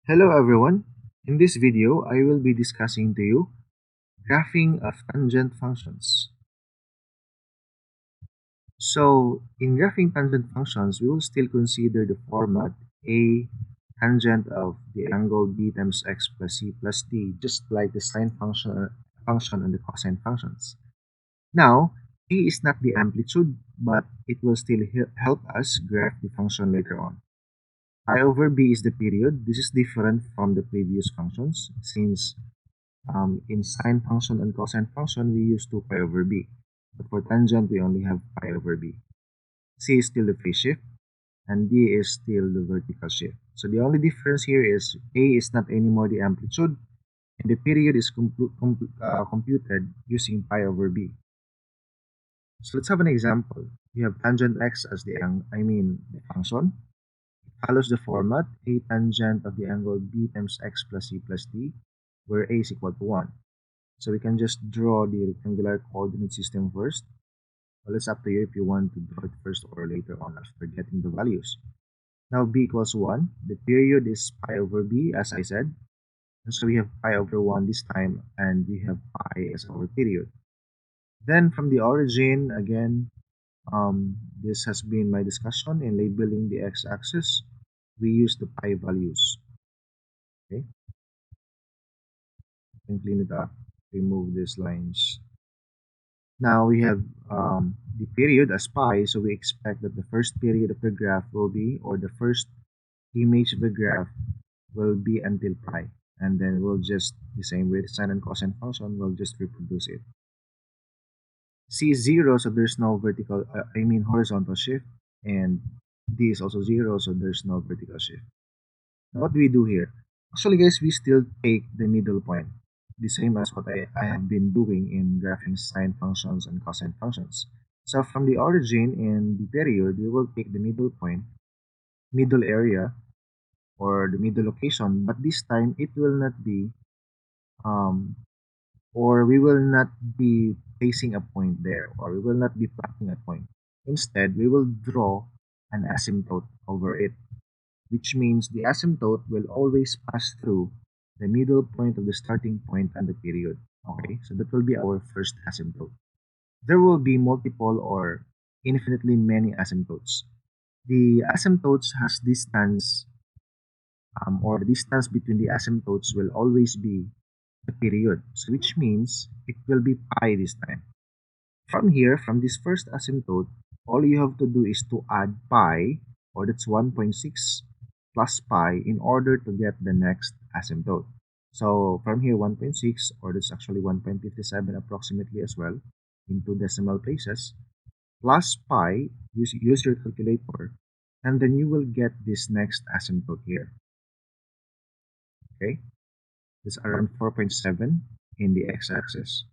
Hello everyone. In this video, I will be discussing to you graphing of tangent functions. So, in graphing tangent functions, we will still consider the format A tangent of the angle b times x plus c plus d, just like the sine function and the cosine functions. Now, A is not the amplitude, but it will still help us graph the function later on. I over b is the period. This is different from the previous functions since in sine function and cosine function, we use 2 pi over b. But for tangent, we only have pi over b. C is still the phase shift, and D is still the vertical shift. So the only difference here is A is not anymore the amplitude, and the period is computed using pi over b. So let's have an example. We have tangent x as the function. It follows the format A tangent of the angle b times x plus c plus d, where A is equal to 1. So we can just draw the rectangular coordinate system first. Well, it's up to you if you want to draw it first or later on after getting the values. Now b equals 1. The period is pi over b, as I said. And so we have pi over 1 this time, and we have pi as our period. Then from the origin, again, this has been my discussion in labeling the x-axis. We use the pi values. Okay, you can clean it up, remove these lines. Now we have the period as pi, so we expect that the first period of the graph will be, or the first image of the graph will be until pi. And then we'll just, the same with sine and cosine function, we'll just reproduce it. C is 0, so there's no horizontal shift. And D is also 0, so there's no vertical shift. Now, what do we do here? Actually, guys, we still take the middle point, the same as what I have been doing in graphing sine functions and cosine functions. So from the origin and the period, we will take the middle point, middle area, or the middle location, but this time it will not be, um, or we will not be placing a point there, or we will not be plotting a point. Instead, we will draw an asymptote over it, which means the asymptote will always pass through the middle point of the starting point and the period. Okay, so that will be our first asymptote. There will be multiple or infinitely many asymptotes. The asymptotes has distance, or the distance between the asymptotes will always be the period, so which means it will be pi this time. From here, from this first asymptote, all you have to do is to add pi, or that's 1.6 plus pi, in order to get the next asymptote. So from here, 1.6, or that's actually 1.57 approximately as well, in two decimal places, plus pi, use your calculator, and then you will get this next asymptote here. Okay, it's around 4.7 in the x-axis,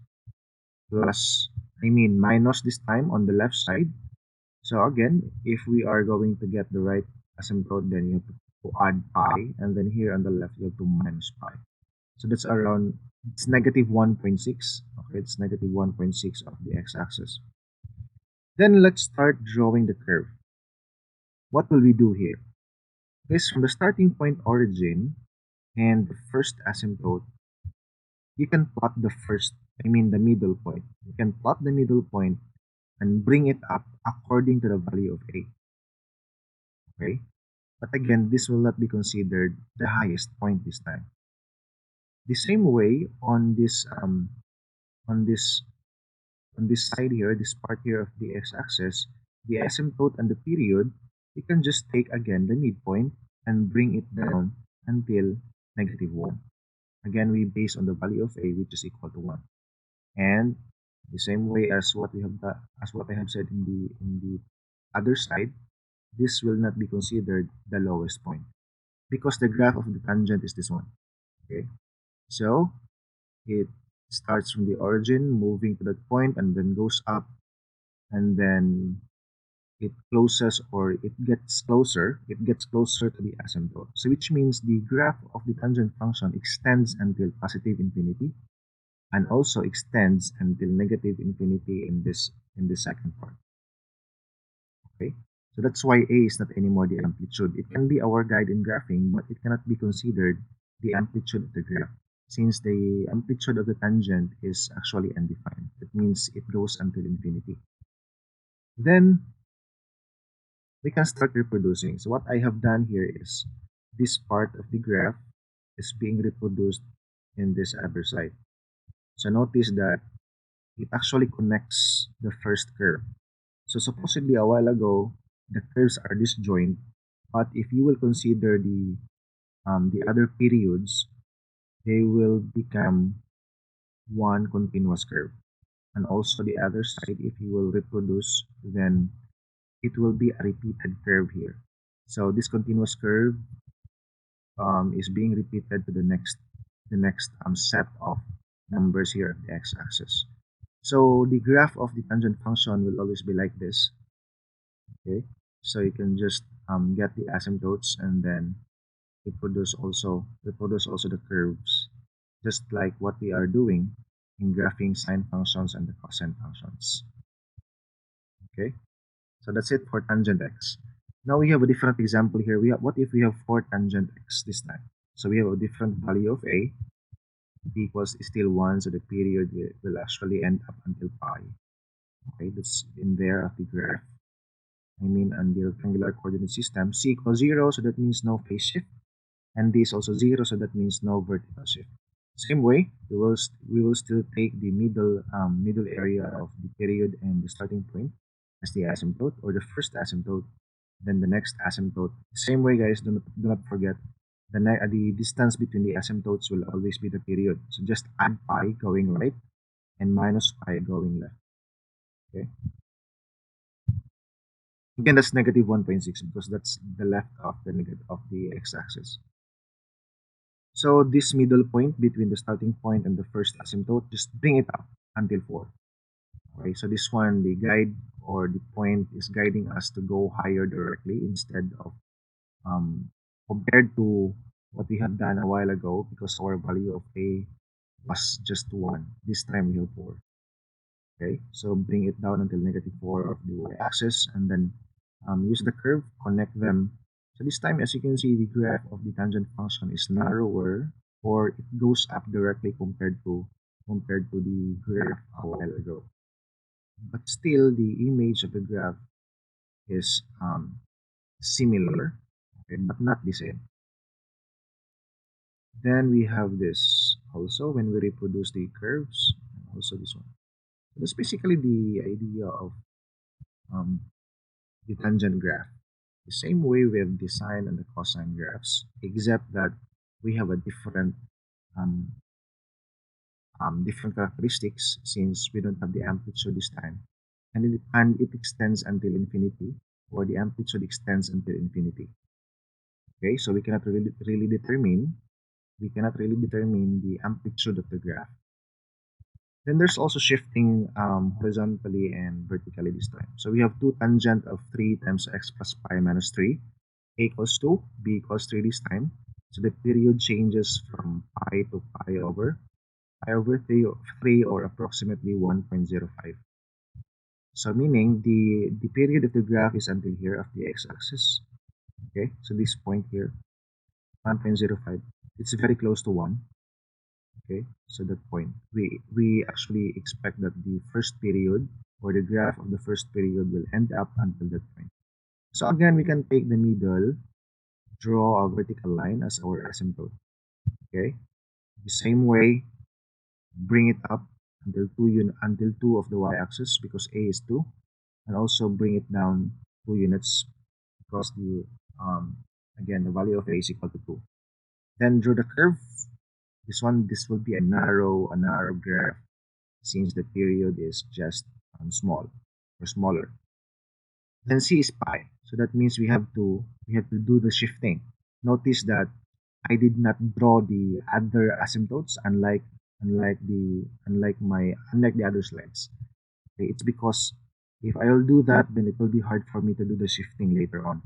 plus, minus this time on the left side. So again, if we are going to get the right asymptote, then you have to add pi, and then here on the left you have to minus pi. So that's around, it's negative 1.6. Okay, it's negative 1.6 of the x-axis. Then let's start drawing the curve. What will we do here? This, from the starting point origin and the first asymptote, you can plot the middle point. You can plot the middle point and bring it up according to the value of A. Okay? But again, this will not be considered the highest point this time. The same way on on this this side here, this part here of the x-axis, the asymptote and the period, you can just take again the midpoint and bring it down until negative 1. Again, we base on the value of A, which is equal to 1. And the same way as what we have as what I have said in the other side, this will not be considered the lowest point because the graph of the tangent is this one. Okay, so it starts from the origin, moving to that point, and then goes up, and then it closes, or it gets closer to the asymptote. So which means the graph of the tangent function extends until positive infinity, and also extends until negative infinity in this second part. Okay, So that's why A is not anymore the amplitude. It can be our guide in graphing, but it cannot be considered the amplitude of the graph, since the amplitude of the tangent is actually undefined. That means it goes until infinity. Then we can start reproducing. So what I have done here is this part of the graph is being reproduced in this other side. So notice that it actually connects the first curve. So supposedly a while ago, the curves are disjoint, but if you will consider the other periods, they will become one continuous curve. And also the other side, if you will reproduce, then it will be a repeated curve here. So this continuous curve is being repeated to the next set of numbers here of the x-axis. So the graph of the tangent function will always be like this. Okay, so you can just get the asymptotes and then reproduce also the curves, just like what we are doing in graphing sine functions and the cosine functions. Okay, so that's it for tangent x. Now we have a different example here. What if we have 4 tangent x this time? So we have a different value of a. B equals is still 1, so the period will actually end up until pi. Okay, that's in there of the graph. I mean, on the rectangular coordinate system, c equals 0, so that means no phase shift, and d is also 0, so that means no vertical shift. Same way, we will still take the middle area of the period and the starting point as the asymptote, or the first asymptote, then the next asymptote. Same way, guys, do not forget the distance between the asymptotes will always be the period. So just add pi going right and minus pi going left. Okay. Again, that's negative 1.6 because that's the left of the x-axis. So this middle point between the starting point and the first asymptote, just bring it up until 4. Okay, so this one, the guide or the point is guiding us to go higher directly instead of compared to what we have done a while ago, because our value of a was just 1. This time we have 4. Okay, so bring it down until negative 4 of the y-axis, and then use the curve, connect them. So this time, as you can see, the graph of the tangent function is narrower, or it goes up directly compared to the graph a while ago. But still, the image of the graph is similar, okay, but not the same. Then we have this also when we reproduce the curves, and also this one. So that's basically the idea of um, the tangent graph. The same way with the sine and the cosine graphs, except that we have a um, different characteristics since we don't have the amplitude this time, and it extends until infinity, or the amplitude extends until infinity. Okay, so we cannot really determine the amplitude of the graph. Then there's also shifting horizontally and vertically this time. So we have 2 tangent of 3 times x plus pi minus 3. A equals 2, b equals 3 this time. So the period changes from pi to pi over 3 or approximately 1.05. So meaning the period of the graph is until here of the x-axis. Okay, so this point here, 1.05, it's very close to 1. Okay, so that point, we actually expect that the first period or the graph of the first period will end up until that point. So again, we can take the middle, draw a vertical line as our asymptote. Okay, the same way, bring it up until 2 of the y-axis because a is 2, and also bring it down 2 units because again the value of a is equal to 2. Then draw the curve. This will be a narrow graph since the period is just small or smaller. Then c is pi, so that means we have to do the shifting. Notice that I did not draw the other asymptotes, unlike the other slides. Okay, it's because if I will do that, then it will be hard for me to do the shifting later on.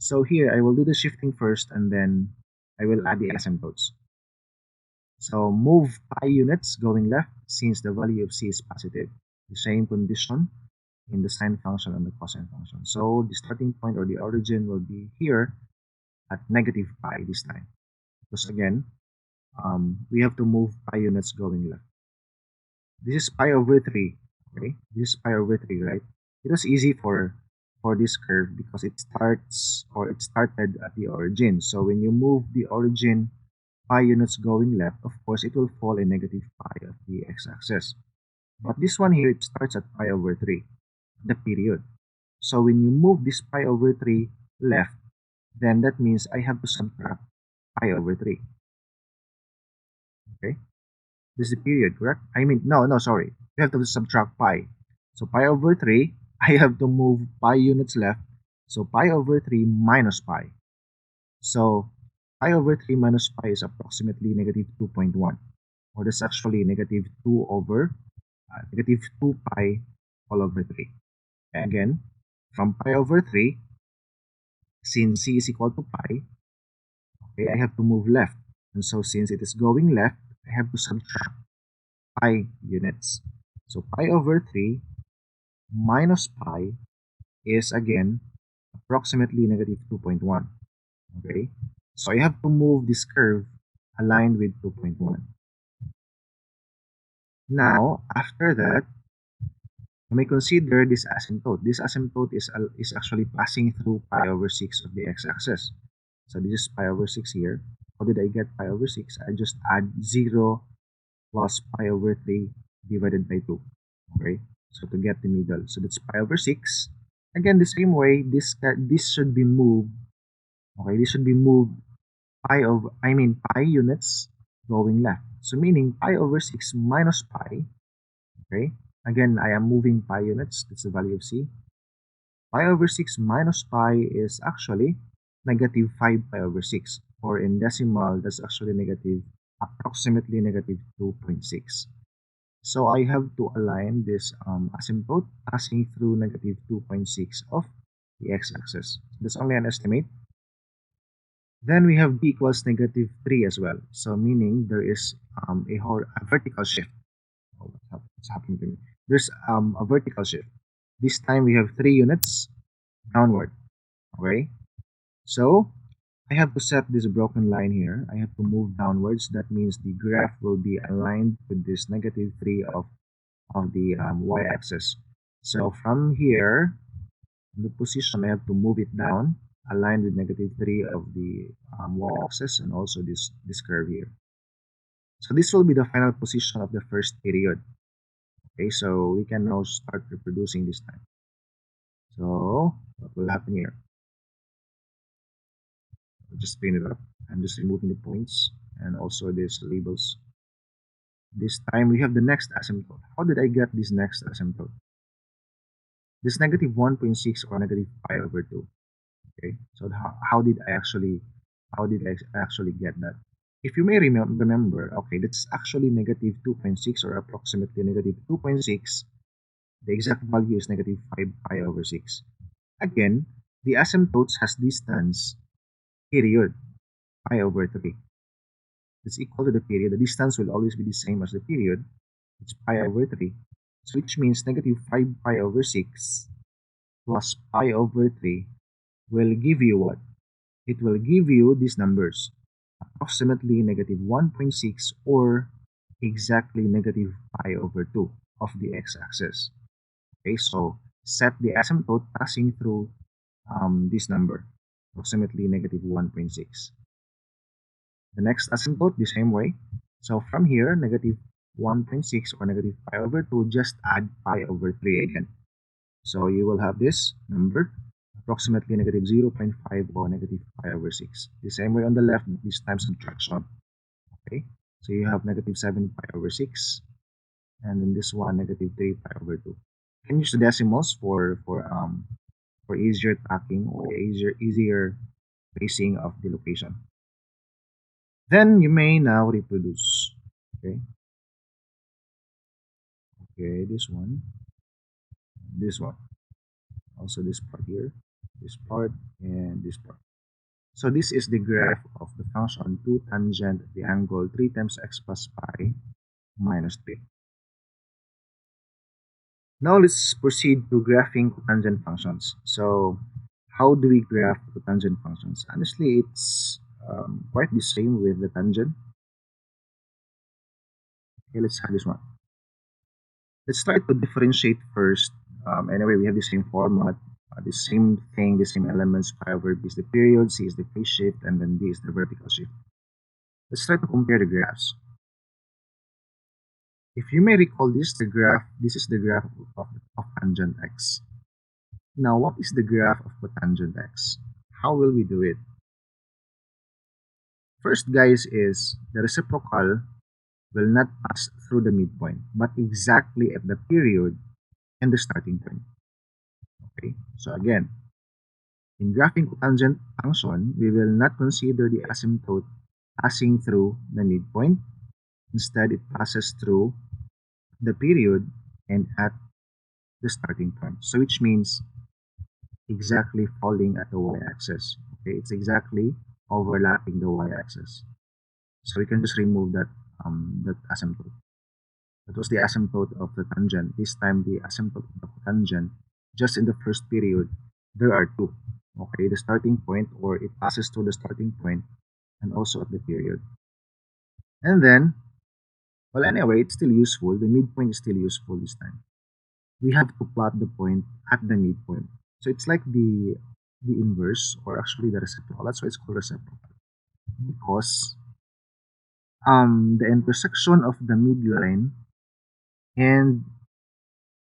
So here I will do the shifting first, and then I will add the asymptotes. So move pi units going left since the value of c is positive. The same condition. in the sine function and the cosine function. So the starting point or the origin will be here at negative pi this time. Because again, we have to move pi units going left. This is pi over 3. Okay, this is pi over 3, right? It was easy for this curve because it started at the origin. So when you move the origin pi units going left, of course it will fall in negative pi of the x-axis. But this one here, it starts at pi over 3, the period. So when you move this pi over 3 left, then that means I have to subtract pi over 3. Okay? This is the period, correct? I mean, no, sorry. We have to subtract pi. So pi over 3, I have to move pi units left. So pi over 3 minus pi. So pi over 3 minus pi is approximately negative 2.1. Or that's actually negative 2 over negative 2 pi all over 3. Again, from pi over 3, since c is equal to pi, okay, I have to move left. And so since it is going left, I have to subtract pi units. So pi over 3 minus pi is again approximately negative 2.1. Okay, so I have to move this curve aligned with 2.1. Now, after that, you may consider this asymptote. This asymptote is actually passing through pi over 6 of the x-axis. So this is pi over 6 here. How did I get pi over 6? I just add 0 plus pi over 3 divided by 2. Okay, so to get the middle. So that's pi over 6. Again, the same way, this should be moved. Okay, this should be moved pi units going left. So meaning pi over 6 minus pi. Okay, again, I am moving pi units. That's the value of c. Pi over 6 minus pi is actually negative 5 pi over 6. Or in decimal, that's actually approximately negative 2.6. So I have to align this asymptote passing through negative 2.6 of the x-axis. That's only an estimate. Then we have b equals negative 3 as well. So meaning there is a vertical shift. Oh, what's happening to me? There's a vertical shift. This time we have 3 units downward. Okay? So I have to set this broken line here. I have to move downwards. That means the graph will be aligned with this negative 3 of the y-axis. So from here, the position, I have to move it down, aligned with negative 3 of the y-axis, and also this curve here. So this will be the final position of the first period. Okay, so we can now start reproducing this time. So what will happen here? I'll just clean it up. I'm just removing the points and also these labels. This time we have the next asymptote. How did I get this next asymptote? This negative 1.6 or negative pi over 2. Okay, so how did I actually get that? If you may remember, okay, that's actually negative 2.6 or approximately negative 2.6. The exact value is negative 5 pi over 6. Again, the asymptotes has distance period pi over 3. It's equal to the period. The distance will always be the same as the period. It's pi over 3. So which means negative 5 pi over 6 plus pi over 3 will give you what? It will give you these numbers. Approximately negative 1.6 or exactly negative pi over 2 of the x-axis. Okay, so set the asymptote passing through this number, approximately negative 1.6. The next asymptote, the same way. So from here, negative 1.6 or negative pi over 2, just add pi over 3 again. So you will have this number, approximately negative 0.5 or negative pi over 6. The same way on the left, this time subtraction. Okay, so you have negative 7 pi over 6, and then this one, negative 3 pi over 2. You can use the decimals for easier tracking or easier tracing of the location. Then you may now reproduce. Okay. Okay, this one, also this part here, this part, and this part. So this is the graph of the function 2 tangent the angle 3 times x plus pi minus 3. Now let's proceed to graphing cotangent functions. So how do we graph cotangent functions? Honestly, it's quite the same with the tangent. Okay, let's have this one. Let's try to differentiate first. Anyway, we have the same format, the same thing, the same elements. Pi over b is the period, c is the phase shift, and then d is the vertical shift. Let's try to compare the graphs. If you may recall this is the graph of tangent x. Now, what is the graph of cotangent x? How will we do it? First, guys, is the reciprocal will not pass through the midpoint, but exactly at the period and the starting point. Okay, so again, in graphing cotangent function, we will not consider the asymptote passing through the midpoint. Instead, it passes through the period and at the starting point. So which means exactly falling at the y-axis. Okay, it's exactly overlapping the y-axis. So we can just remove that asymptote. That was the asymptote of the tangent. This time the asymptote of the tangent, just in the first period, there are two. Okay, the starting point, or it passes through the starting point, and also at the period. And then, well, anyway, it's still useful. The midpoint is still useful this time. We have to plot the point at the midpoint. So it's like the inverse, or actually the reciprocal. That's why it's called reciprocal, because the intersection of the midline and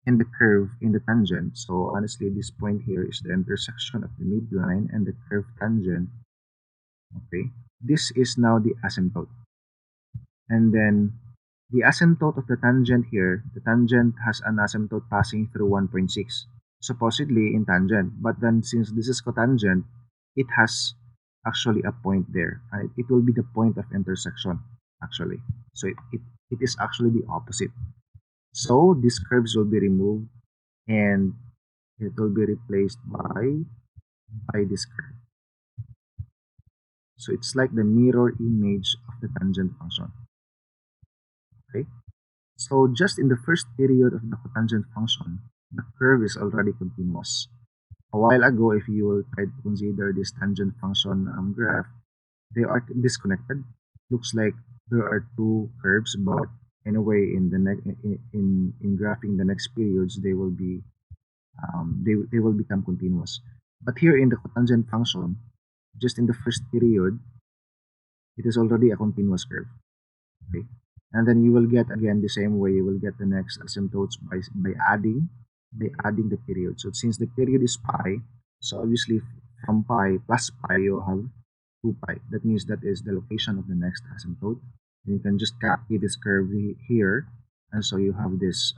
the curve in the tangent. So honestly, this point here is the intersection of the midline and the curve tangent. Okay, this is now the asymptote. And then the asymptote of the tangent here, the tangent has an asymptote passing through 1.6, supposedly in tangent. But then since this is cotangent, it has actually a point there. It will be the point of intersection, actually. So it is actually the opposite. So these curves will be removed and it will be replaced by this curve. So it's like the mirror image of the tangent function. Okay. So just in the first period of the cotangent function, the curve is already continuous. A while ago, if you will try to consider this tangent function graph, they are disconnected. Looks like there are two curves, but anyway, in the in graphing the next periods, they will be they will become continuous. But here in the cotangent function, just in the first period, it is already a continuous curve. Okay, and then you will get again the same way. You will get the next asymptotes by adding the period. So since the period is pi, so obviously from pi plus pi you have 2 pi. That means that is the location of the next asymptote. And you can just copy this curve here, and so you have this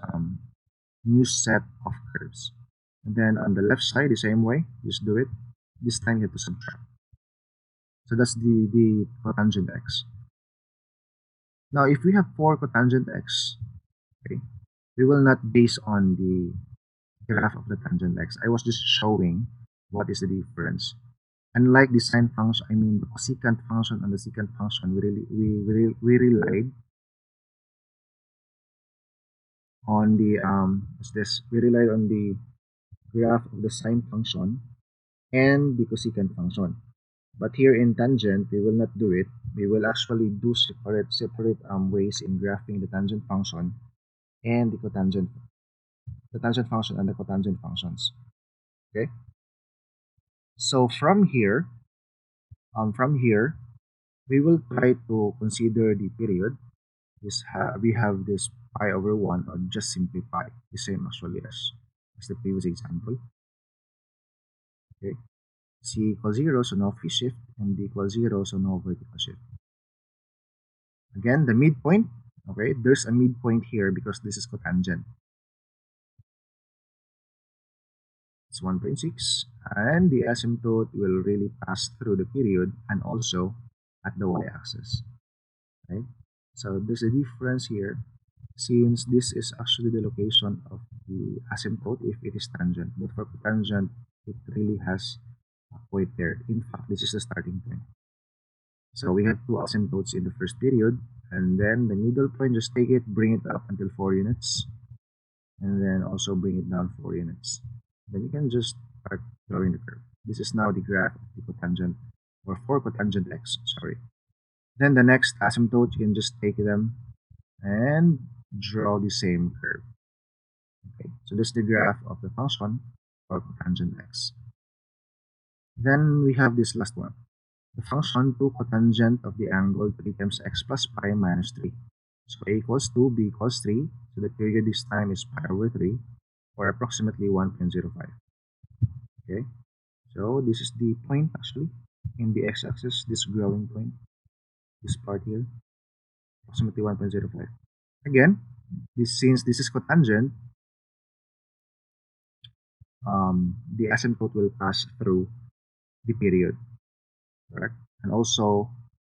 new set of curves. And then on the left side, the same way, just do it. This time you have to subtract. So that's the cotangent x. Now, if we have 4 cotangent x, okay, we will not base on the graph of the tangent x. I was just showing what is the difference. Unlike the sine function, I mean the cosecant function and the secant function, we relied on the what's this? We relied on the graph of the sine function and the cosecant function. But here in tangent, we will not do it. We will actually do separate ways in graphing the tangent function and the tangent function and the cotangent functions. Okay. So from here, we will try to consider the period. We have this pi over 1, or just simply pi, the same actually as the previous example. Okay. C equals 0, so no phase shift, and D equals 0, so no vertical shift. Again, the midpoint, okay, there's a midpoint here because this is cotangent. It's 1.6, and the asymptote will really pass through the period and also at the y-axis. Right? So there's a difference here, since this is actually the location of the asymptote if it is tangent. But for cotangent, it really has a point there. In fact, this is the starting point. So we have 2 asymptotes in the first period, and then the middle point, just take it, bring it up until 4 units, and then also bring it down 4 units. Then you can just start drawing the curve. This is now the graph of the cotangent, or for cotangent x, sorry. Then the next asymptote, you can just take them and draw the same curve. Okay, so this is the graph of the function for cotangent x. Then we have this last one. The function 2 cotangent of the angle 3 times x plus pi minus 3. So a equals 2, b equals 3. So the period this time is pi over 3, or approximately 1.05. Okay, so this is the point actually in the x-axis, this growing point, this part here, approximately 1.05. Again, since this is cotangent, the asymptote will pass through the period, correct? And also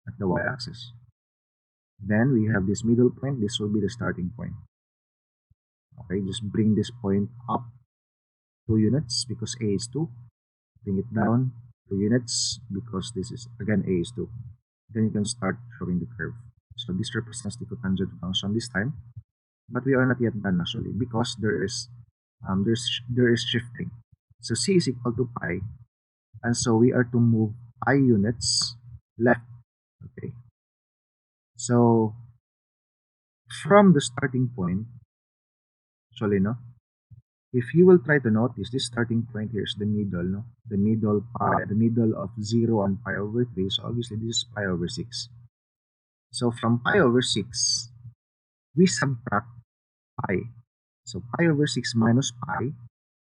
at the y-axis. Then we have this middle point. This will be the starting point. Okay, just bring this point up 2 units because a is 2. Bring it down 2 units because this is, again, a is 2. Then you can start drawing the curve. So this represents the cotangent function this time. But we are not yet done actually because there is shifting. So c is equal to pi, and so we are to move pi units left. Okay, so from the starting point, actually, no, if you will try to notice, this starting point here is the middle, no, the middle of 0 and pi over 3. So obviously this is pi over 6. So from pi over 6, we subtract pi. So pi over 6 minus pi,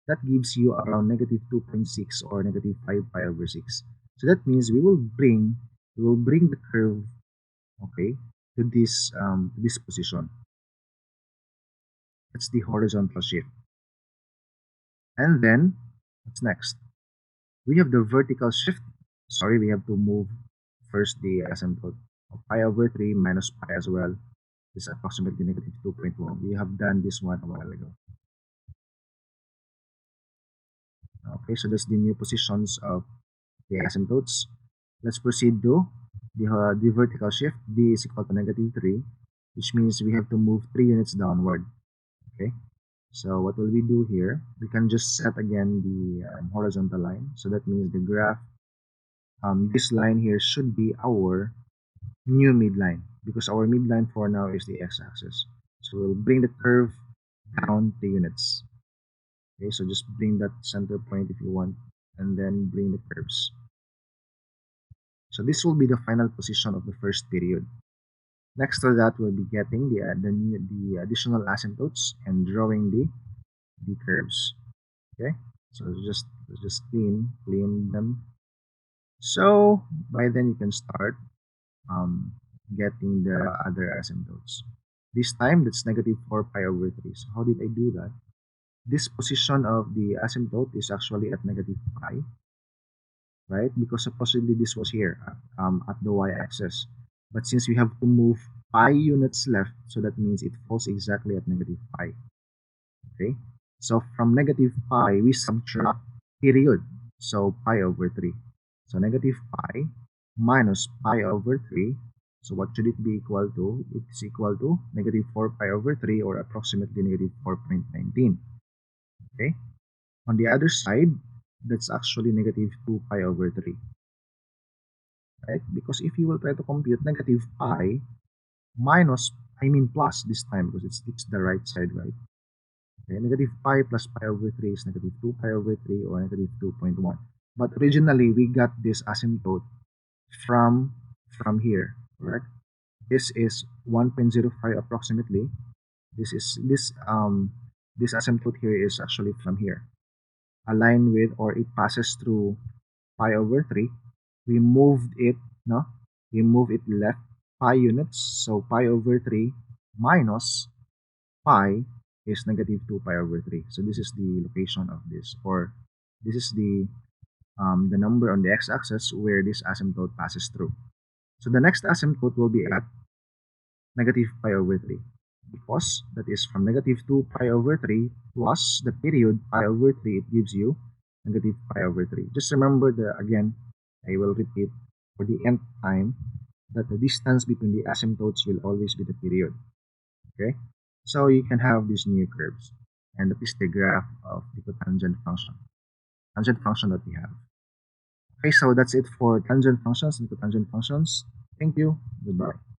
that gives you around negative 2.6 or negative 5 pi over 6. So that means we will bring the curve, okay, to this position. That's the horizontal shift. And then what's next? We have the vertical shift. Sorry, we have to move first the asymptote of pi over 3 minus pi as well. This is approximately negative 2.1. We have done this one a while ago. Okay, so that's the new positions of the asymptotes. Let's proceed to the vertical shift. D is equal to negative 3, which means we have to move 3 units downward. Okay, so what will we do here? We can just set again the horizontal line. So that means the graph, this line here should be our new midline because our midline for now is the x-axis. So we'll bring the curve down 3 units. Okay, so just bring that center point if you want, and then bring the curves. So this will be the final position of the first period. Next to that, we'll be getting the additional asymptotes and drawing the curves. Okay, so just clean them. So by then you can start getting the other asymptotes. This time that's negative 4 pi over 3. So how did I do that? This position of the asymptote is actually at negative pi, right? Because supposedly this was here at the y-axis. But since we have to move pi units left, so that means it falls exactly at negative pi. Okay? So from negative pi, we subtract period. So pi over 3. So negative pi minus pi over 3. So what should it be equal to? It is equal to negative 4 pi over 3, or approximately negative 4.19. Okay? On the other side, that's actually negative 2 pi over 3. Right? Because if you will try to compute negative pi minus, plus this time because it's the right side, right? Okay, negative pi plus pi over 3 is negative 2 pi over 3, or negative 2.1. But originally, we got this asymptote from here, correct? This is 1.05 approximately. This asymptote here is actually from here, aligned with, or it passes through pi over 3. We moved it, no? We move it left pi units, so pi over 3 minus pi is negative 2 pi over 3. So this is the location of this, or this is the number on the x-axis where this asymptote passes through. So the next asymptote will be at negative pi over 3, because that is from negative 2 pi over 3 plus the period pi over 3, it gives you negative pi over 3. Just remember again, I will repeat for the nth time, that the distance between the asymptotes will always be the period. Okay, so you can have these new curves. and that is the graph of the tangent function that we have. Okay, so that's it for tangent functions and cotangent functions. Thank you. Goodbye.